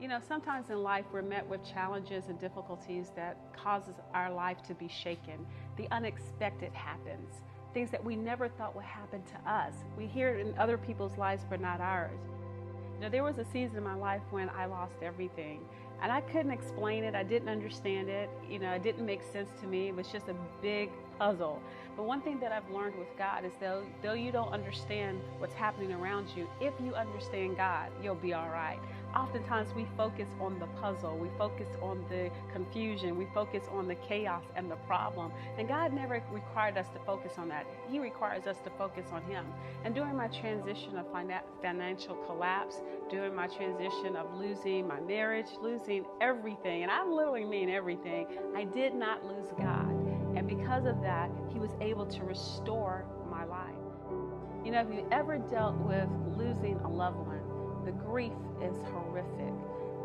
You know, sometimes in life we're met with challenges and difficulties that causes our life to be shaken. The unexpected happens. Things that we never thought would happen to us. We hear it in other people's lives, but not ours. You know, there was a season in my life when I lost everything, and I couldn't explain it. I didn't understand it. You know, it didn't make sense to me. It was just a big puzzle. But one thing that I've learned with God is though you don't understand what's happening around you, if you understand God, you'll be all right. Oftentimes we focus on the puzzle, we focus on the confusion, we focus on the chaos and the problem. And God never required us to focus on that. He requires us to focus on Him. And during my transition of financial collapse, during my transition of losing my marriage, losing everything, and I literally mean everything, I did not lose God. And because of that, He was able to restore my life. You know, if you ever dealt with losing a loved one, the grief is horrific.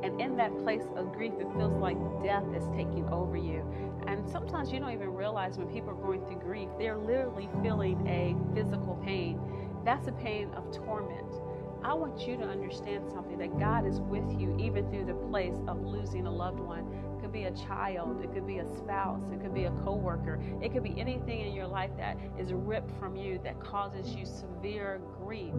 And in that place of grief, it feels like death is taking over you. And sometimes you don't even realize when people are going through grief, they're literally feeling a physical pain. That's a pain of torment. I want you to understand something, that God is with you even through the place of losing a loved one. It could be a child, it could be a spouse, it could be a coworker, it could be anything in your life that is ripped from you that causes you severe grief.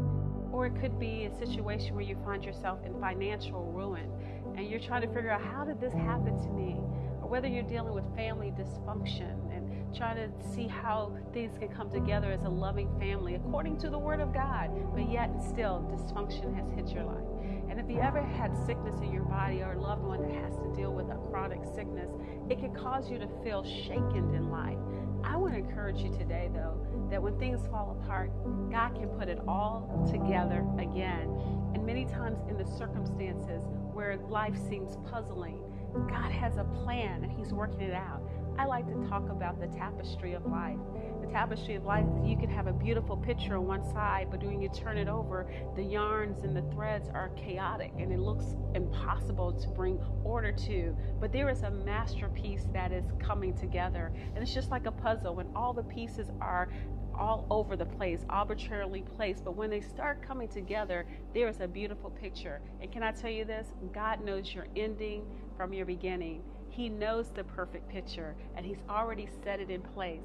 Or it could be a situation where you find yourself in financial ruin and you're trying to figure out, how did this happen to me? Or whether you're dealing with family dysfunction and trying to see how things can come together as a loving family according to the Word of God, but yet and still dysfunction has hit your life. And if you ever had sickness in your body or a loved one that has to deal with a chronic sickness, it can cause you to feel shaken in life. I want to encourage you today, though, that when things fall apart, God can put it all together again. And many times in the circumstances where life seems puzzling, God has a plan and He's working it out. I like to talk about the tapestry of life. The tapestry of life, you can have a beautiful picture on one side, but when you turn it over, the yarns and the threads are chaotic and it looks impossible to bring order to. But there is a masterpiece that is coming together. And it's just like a puzzle when all the pieces are all over the place, arbitrarily placed. But when they start coming together, there is a beautiful picture. And can I tell you this? God knows your ending from your beginning. He knows the perfect picture, and He's already set it in place.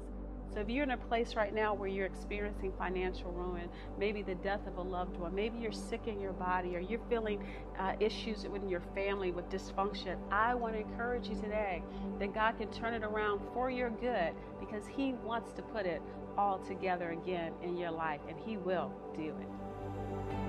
So if you're in a place right now where you're experiencing financial ruin, maybe the death of a loved one, maybe you're sick in your body, or you're feeling issues within your family with dysfunction, I want to encourage you today that God can turn it around for your good, because He wants to put it all together again in your life, and He will do it.